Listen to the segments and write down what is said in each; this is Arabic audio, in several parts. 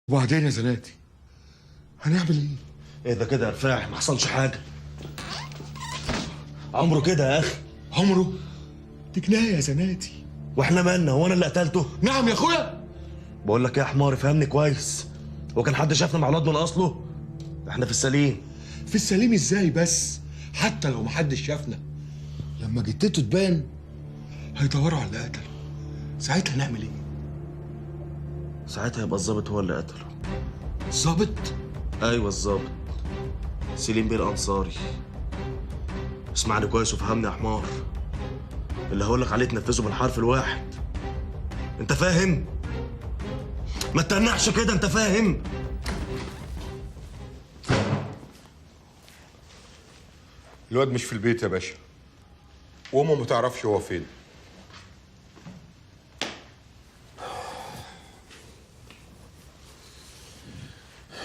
وبعدين يا زناتي هنعمل ايه؟ ايه ده كده يا رفاعي؟ ما حصلش حاجه. عمره كده يا اخي. عمره؟ دي جنايه يا زناتي. واحنا مالنا؟ هو انا اللي قتلته؟ نعم يا اخويا. بقول لك ايه يا حمار، فهمني كويس. هو كان حد شافنا مع الواد من اصله؟ احنا في السليم. في السليم ازاي بس؟ حتى لو محدش شافنا لما جتته تبان هيدوروا على اللي قتله. ساعتها نعمل ايه؟ ساعتها يبقى الظابط هو اللي قتله. الظابط؟ ايوه الظابط سليم بيه الانصاري. اسمعني كويس وفهمني يا حمار. اللي هقول لك عليه تنفذه بالحرف الواحد. انت فاهم؟ ما تتنحش كده، انت فاهم؟ الواد مش في البيت يا باشا، وامه ما تعرفش هو فين.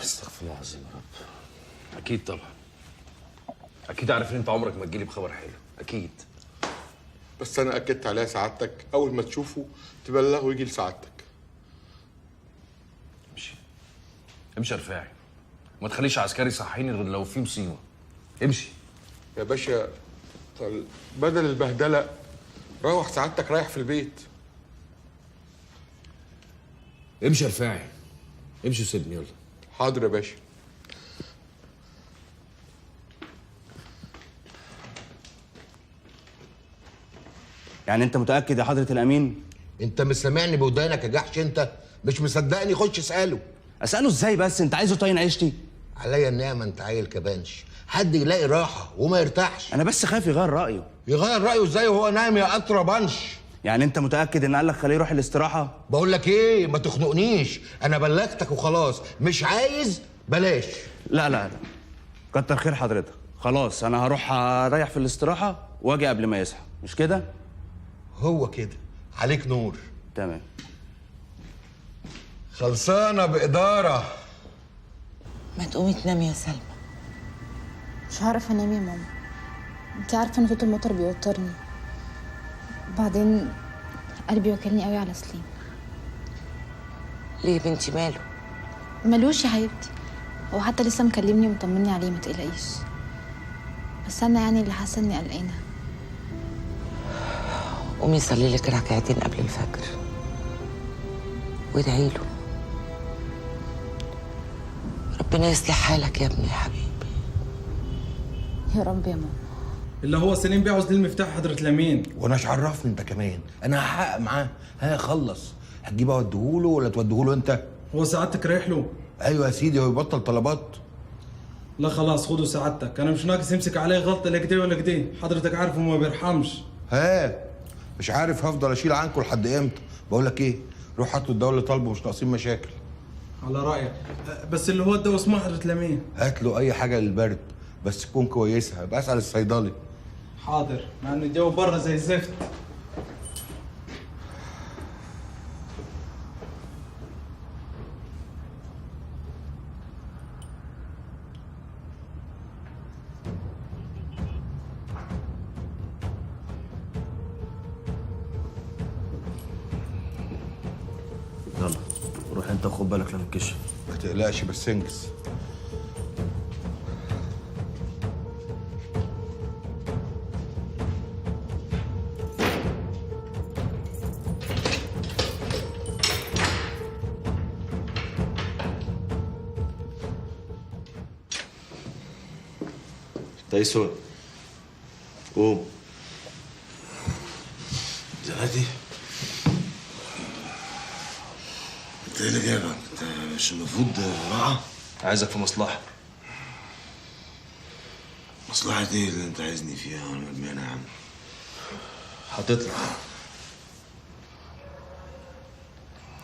استغفر الله العظيم يا رب. اكيد طبعا، اكيد عارف ان انت عمرك ما تجيلي بخبر حلو، اكيد. بس انا اكدت عليها سعادتك، اول ما تشوفه تبلغه ويجي لسعادتك. امشي امشي يا رفاعي، وما تخليش عسكري يصحيني غير لو في مصيبه. امشي يا باشا. طل بدل البهدله روح، سعادتك رايح في البيت. امشي يا رفاعي، امشي وسيبني يلا. حاضر يا باشا. يعني انت متاكد يا حضره الامين؟ انت مش سامعني بودانك يا جحش؟ انت مش مصدقني؟ خش اساله. اساله ازاي بس؟ انت عايزه طين عيشتي؟ عليا النعمه، انت عيل كبانش. حد يلاقي راحه وما يرتاحش. انا بس خايف يغير رايه. يغير رايه ازاي وهو نايم يا قطره بنش؟ يعني انت متاكد ان قال لك خليه يروح الاستراحه؟ بقول لك ايه، ما تخنقنيش. انا بلغتك وخلاص. مش عايز بلاش. لا لا لا، كتر خير حضرتك. خلاص انا هروح اريح في الاستراحه واجي قبل ما يصحى، مش كده؟ هو كده. عليك نور. تمام. خلصانه باداره. ما تقومي تنامي يا سلمى. مش هعرف انام يا ماما. انت عارفه ان صوت المطر بيوترني، بعدين قلبي واكلني قوي على سليم. ليه يا بنتي ماله؟ ملوش يا حبيبتي، هو حتى لسه مكلمني ومطمني عليه، ما تقلقيش. بس انا يعني اللي حاسه اني قلقانه. قومي صلي لك ركعتين قبل الفجر وادعي له. ربنا يصلح حالك يا ابني يا حبيبي. يا رب يا ماما. اللي هو سليم بيعوز لي المفتاح حضرة الأمين. وانا ايش عرفني انت كمان؟ انا هحقق معاه. ها خلص. هتجيبه اوديهوله ولا توديهوله انت؟ هو سعادتك رايح له؟ ايوه يا سيدي، هو يبطل طلبات. لا خلاص خده سعادتك، أنا مش ناقص يمسك عليه غلطة لا كده ولا كده، حضرتك عارف وما بيرحمش. ها مش عارف هفضل اشيل عنكم لحد امتى؟ بقول لك ايه، روح هاتوا الدواء اللي طالبه، مش ناقصين مشاكل. على رأيك، بس اللي هو الدواء اسمه حضرة الأمين. هات له اي حاجه للبرد بس تكون كويسه. هبقى اسال الصيدلي. حاضر، مع إن الجو بره زي الزفت. يلا روح انت وخد بالك لما تكشف. ما تقلقش بس انجز. تايسون قوم. زناتي انت ايه اللي جايبك؟ انت مش المفروض راعة؟ عايزك في مصلحه. مصلحة ايه اللي انت عايزني فيها وانا مدمنة يا عم؟ هتطلع.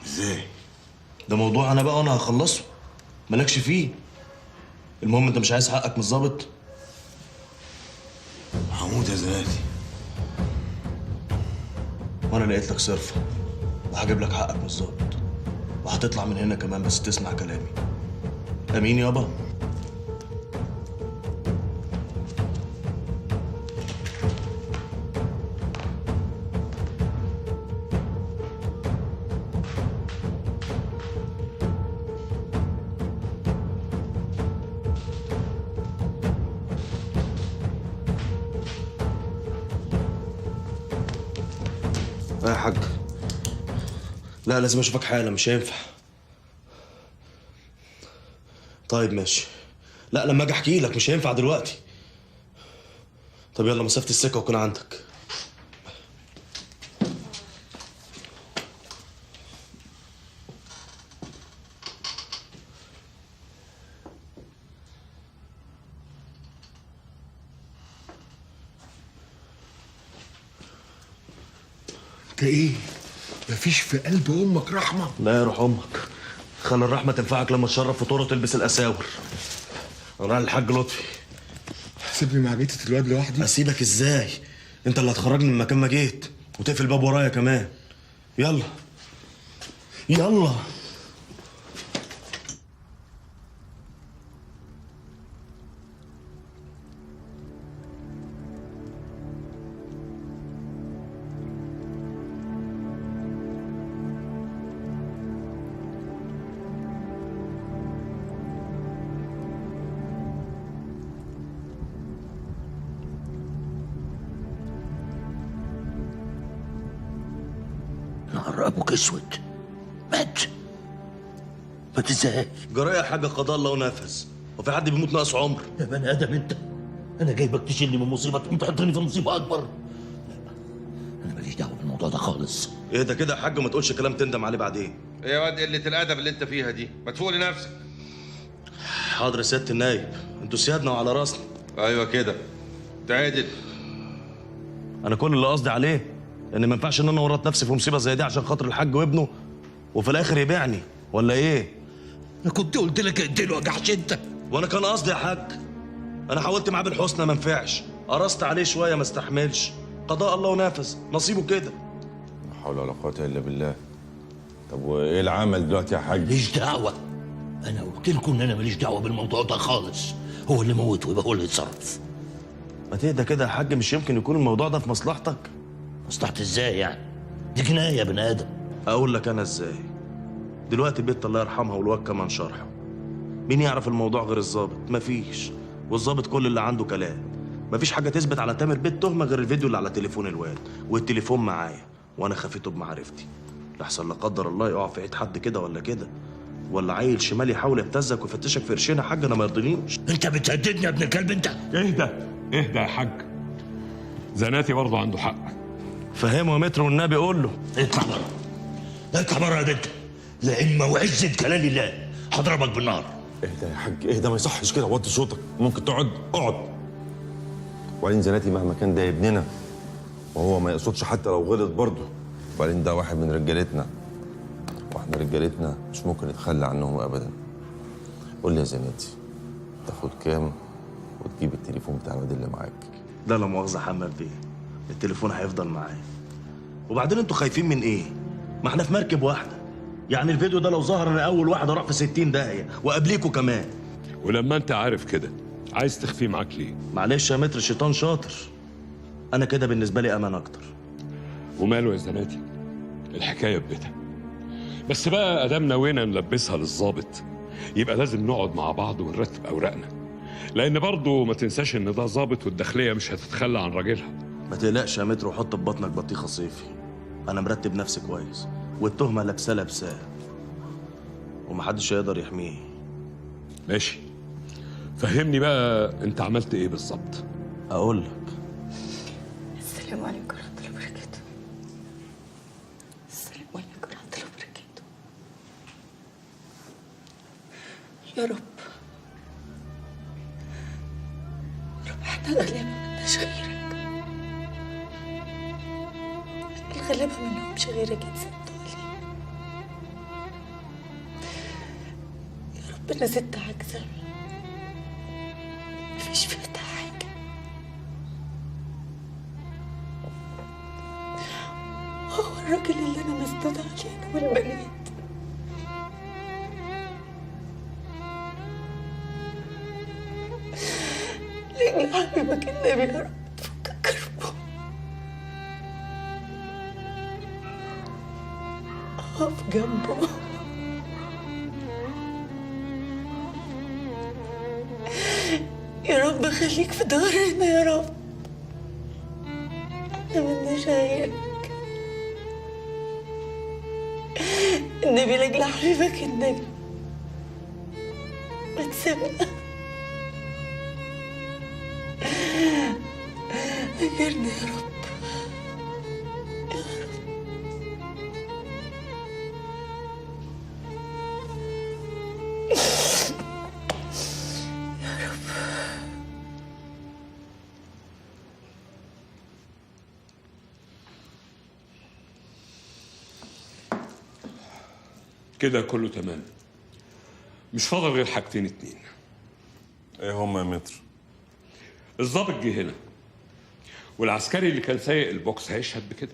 ازاي؟ ده موضوع انا بقى وانا هخلصه، مالكش فيه. المهم انت مش عايز حقك من الظابط؟ هموت يا زناتي. وانا لقيت لك صرفه وهجيب لك حقك من الظابط، وهتطلع من هنا كمان بس تسمع كلامي. امين يابا؟ حاج. لا لازم اشوفك حالا، مش هينفع. طيب ماشي. لا لما اجي احكي لك، مش هينفع دلوقتي. طب يلا مسافة السكة وكون عندك. انت ايه؟ مفيش في قلب امك رحمه؟ لا يا روح امك، خلي الرحمة تنفعك لما تشرف فطور وتلبس الاساور. انا رايح للحاج لطفي. سيبني مع جيتة الواد لوحدي؟ اسيبك ازاي؟ انت اللي هتخرجني من مكان ما جيت وتقفل الباب ورايا كمان. يلا يلا. نهار ابوك اسود، مات ازاي؟ جرايه يا حاجه، قضاء الله ونفذ. وفي حد بيموت ناقص عمر؟ يا بني ادم انت، انا جايبك تشيلني من مصيبه تقوم تحطني في مصيبه اكبر. لا انا ماليش دعوه بالموضوع ده خالص. ايه ده كده يا حاج؟ ما تقولش كلام تندم عليه بعدين. ايه يا واد قله الادب اللي انت فيها دي؟ ما تفوق لنفسك. حاضر يا سياده النايب، انتوا سيادنا وعلى راسنا. ايوه كده تعادل. انا كل اللي قصدي عليه ان ما ينفعش ان انا ورط نفسي في مصيبه زي دي عشان خاطر الحاج وابنه وفي الاخر يبيعني، ولا ايه؟ انا كنت قلت لك اقتله وجعش انت. وانا كان قصدي يا حاج، انا حاولت معاه بالحسنى ما نفعش، قرصت عليه شويه ما استحملش، قضاء الله ونفذ، نصيبه كده. لا حول ولا قوه الا بالله. طب وايه العمل دلوقتي يا حاج؟ ماليش دعوه، انا قلت لكم ان انا ماليش دعوه بالموضوع ده خالص. هو اللي موت ويبقى هو اللي يتصرف. ما تهدى كده يا حاج، مش يمكن يكون الموضوع ده في مصلحتك؟ مصلحتي ازاي يعني؟ دي جنايه يا بني ادم. اقول لك انا ازاي. دلوقتي البت الله يرحمها والواد كمان شرحه، مين يعرف الموضوع غير الظابط؟ مفيش. والظابط كل اللي عنده كلام، مفيش حاجه تثبت على تامر بيت تهمه غير الفيديو اللي على تليفون الواد، والتليفون معايا وانا خفيته بمعرفتي، لحسن لا قدر الله يقع في ايد حد كده ولا كده، ولا عيل شمال يحاول يبتزك ويفتشك في قرشين. يا حاج انا ما يرضينيش. انت بتهددني يا ابن الكلب انت. اهدى اهدى يا حاج، زناتي برضه عنده حق. فهمه يا متر والنبي، قول له اطلع بره، اطلع بره يا بنت، لان وعزة جلال الله هضربك بالنار. اهدى يا حاج اهدى، ما يصحش كده، وطي صوتك. ممكن تقعد؟ اقعد. وبعدين زناتي مهما كان ده ابننا، وهو ما يقصدش حتى لو غلط برضه. وبعدين ده واحد من رجالتنا، واحنا رجالتنا مش ممكن نتخلى عنهم ابدا. قول لي يا زناتي، تاخد كام وتجيب التليفون بتاع الواد اللي معاك؟ ده لا مؤاخذه حماد بيه، التليفون هيفضل معايا. وبعدين انتوا خايفين من ايه؟ ما احنا في مركب واحده، يعني الفيديو ده لو ظهر انا اول واحد اروح في 60 داهيه وقبليكوا كمان. ولما انت عارف كده عايز تخفيه معاك ليه؟ معلش يا متر، الشيطان شاطر، انا كده بالنسبه لي امان اكتر. وماله يا زناتي، الحكايه ببيتها. بس بقى ادام نوينا نلبسها للظابط، يبقى لازم نقعد مع بعض ونرتب اوراقنا، لان برضه ما تنساش ان ده ظابط والداخليه مش هتتخلى عن راجلها. ما تقلقش يا متر، وحط في بطنك بطيخه صيفي، انا مرتب نفسي كويس، والتهمه لابساه ومحدش هيقدر يحميه. ماشي، فهمني بقى انت عملت ايه بالظبط؟ اقول لك. السلام عليكم ورحمه الله وبركاته. السلام عليكم ورحمه الله وبركاته. يا رب احنا غلابه مالناش غيرك، الغلابه منهمش غيرك يتسدوا علينا. يا رب انا ست عاجزه مفيش في ايدها حاجه، هو الراجل اللي انا مسدود علينا والبنات. لأن حبيبك النبي يا رب تفك كربه، أقف جنبه، يا رب خليك في ظهرنا يا رب، احنا مالناش غيرك. النبي لاجل حبيبك النبي ما تسيبنا. اجرني يا رب. كده كله تمام. مش فاضل غير حاجتين اتنين. ايه هما يا متر؟ الضابط جه هنا، والعسكري اللي كان سايق البوكس هيشهد بكده.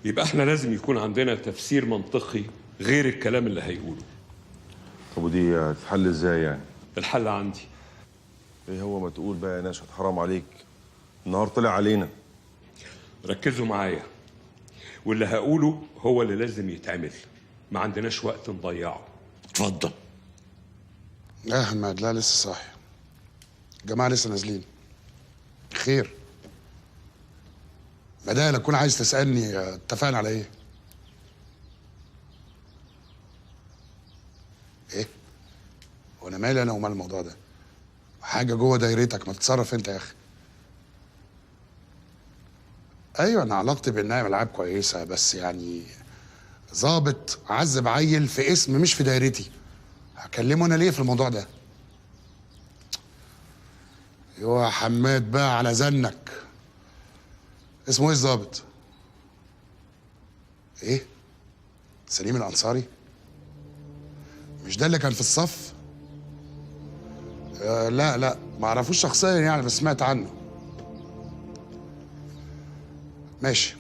يبقى احنا لازم يكون عندنا تفسير منطقي غير الكلام اللي هيقوله. طب ودي هتتحل ازاي يعني؟ الحل عندي. ايه هو؟ ما تقول بقى يا نشأت، حرام عليك، النهار طلع علينا. ركزوا معايا، واللي هقوله هو اللي لازم يتعمل، ما عندناش وقت نضيعه. اتفضل. لا يا حماد، لا لسه صاحي. الجماعة لسه نازلين. خير. بدال اكون عايز تسألني اتفقنا على ايه؟ ايه؟ وانا مالي انا ومال الموضوع ده؟ حاجة جوه دايرتك، ما تتصرف انت يا اخي. ايوه انا علاقتي بالنايم العاب كويسة، بس يعني ظابط عذب عيل في اسم مش في دايرتي، هكلمه انا ليه في الموضوع ده؟ يا حماد بقى على زنك. اسمه ايه الظابط؟ ايه؟ سليم الانصاري؟ مش ده اللي كان في الصف؟ لا لا، ما اعرفوش شخصيا يعني، بس سمعت عنه. ماشي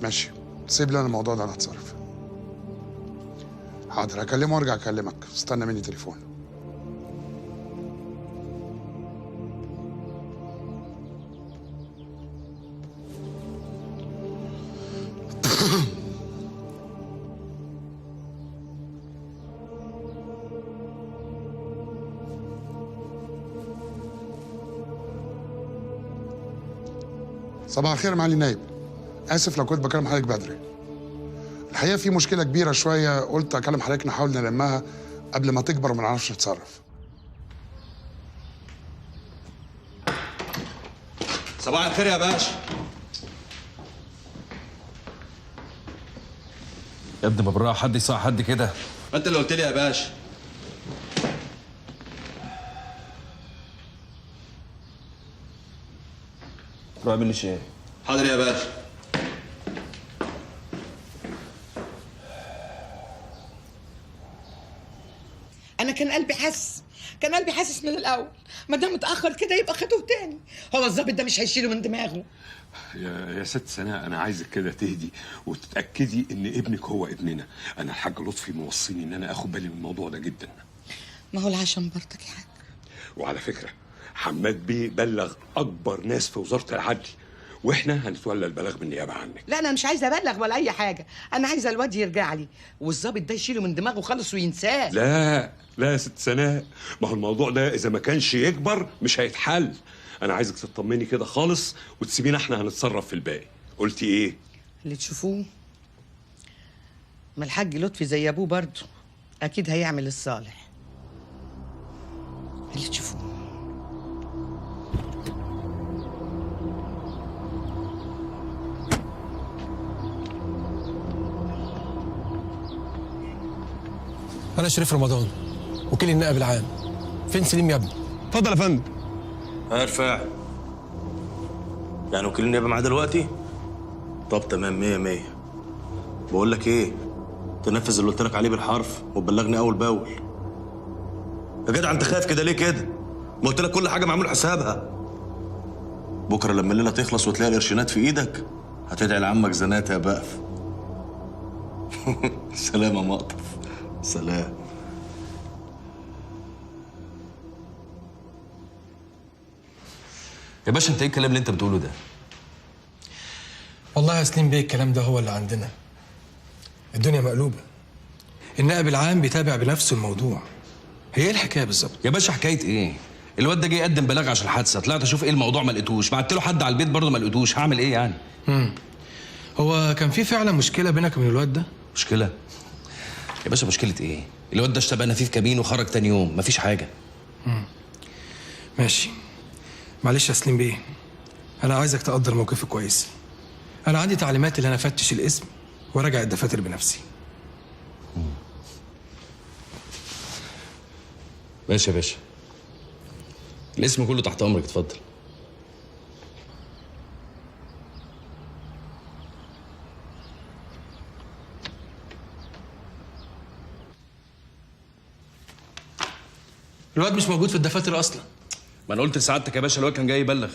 ماشي، سيب لي انا الموضوع ده، انا هتصرف. حاضر، هكلمه وارجع اكلمك، استنى مني تليفون. صباح الخير يا معالي النايب، اسف لو كنت بكلم حضرتك بدري. الحقيقه في مشكله كبيره شويه، قلت اكلم حضرتك نحاول نلمها قبل ما تكبر وما نعرفش نتصرف. صباح الخير يا باشا. يا ابني ما بالراحه، حد يصح حد كده. ما انت اللي قلت لي يا باشا. روح اعمل لي شاي. حاضر يا باشا. انا كان قلبي حاسس من الاول، ما دام متاخر كده يبقى خدوه تاني. هو الظابط ده مش هيشيله من دماغه. يا ست سناء، انا عايزك كده تهدي وتتاكدي ان ابنك هو ابننا. انا الحاج لطفي موصيني ان انا اخد بالي من الموضوع ده جدا. ما هو العشم برضك يا حاج. وعلى فكره، حماد بيه بلغ اكبر ناس في وزاره العدل، واحنا هنتولى البلاغ بالنيابه عنك. لا انا مش عايزه ابلغ ولا اي حاجه، انا عايزه الواد يرجع لي والظابط ده يشيله من دماغه خالص وينساه. لا يا ست سناء، ما هو الموضوع ده اذا ما كانش يكبر مش هيتحل. انا عايزك تطمني كده خالص وتسيبينا احنا هنتصرف في الباقي. قلتي ايه؟ اللي تشوفوه. ما الحاج لطفي زي ابوه برضه، اكيد هيعمل الصالح. اللي تشوفوه. أنا شريف رمضان، وكيل النائب العام. فين سليم يا ابني؟ اتفضل يا فندم. ارفع. يعني وكيل النيابه معاه دلوقتي؟ طب تمام، 100 100. بقول لك ايه، تنفذ اللي قلت لك عليه بالحرف وتبلغني اول باول. يا جدع انت خايف كده ليه كده؟ ما قلت لك كل حاجه معمول حسابها. بكره لما الليله تخلص وتلاقي القرشينات في ايدك هتدعي لعمك زنات يا بقف. سلام يا مقطف. سلام. يا باشا انت ايه الكلام اللي انت بتقوله ده؟ والله يا سليم بيه الكلام ده هو اللي عندنا. الدنيا مقلوبة. النائب العام بيتابع بنفسه الموضوع. هي ايه الحكاية بالظبط؟ يا باشا حكاية ايه؟ الواد ده جاي يقدم بلاغ عشان الحادثة، طلعت اشوف ايه الموضوع ما لقيتوش، بعت له حد على البيت برضه ما لقيتوش، هعمل ايه يعني؟ هو كان في فعلا مشكلة بينك وبين الواد ده؟ مشكله يا باشا؟ مشكله ايه؟ الواد ده اشتبهنا فيه في كمين وخرج تاني يوم، مفيش حاجه. ماشي. معلش يا سليم بيه، انا عايزك تقدر موقفي كويس. انا عندي تعليمات اللي انا افتش الاسم وراجع الدفاتر بنفسي. ماشي يا باشا، الاسم كله تحت امرك، اتفضل. الواد مش موجود في الدفاتر اصلا. ما انا قلت لسعادتك يا باشا الواد كان جاي يبلغ.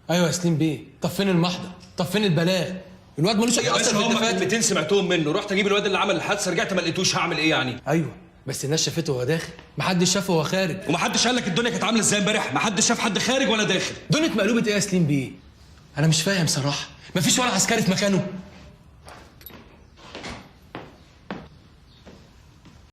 ايوه يا سليم بيه، طب فين المحضر؟ طب فين البلاغ؟ الواد ملوش اي اثر في الدفاتر. كلمتين سمعتهم منه، رحت اجيب الواد اللي عمل الحادثه، رجعت ما لقيتوش، هعمل ايه يعني؟ ايوه بس الناس شافته وهو داخل، محدش شافه وهو خارج. ومحدش قال لك الدنيا كانت عامله ازاي امبارح؟ محدش شاف حد خارج ولا داخل. دنيا مقلوبه ايه يا سليم بيه؟ انا مش فاهم صراحه، مفيش ولا عسكري في مكانه.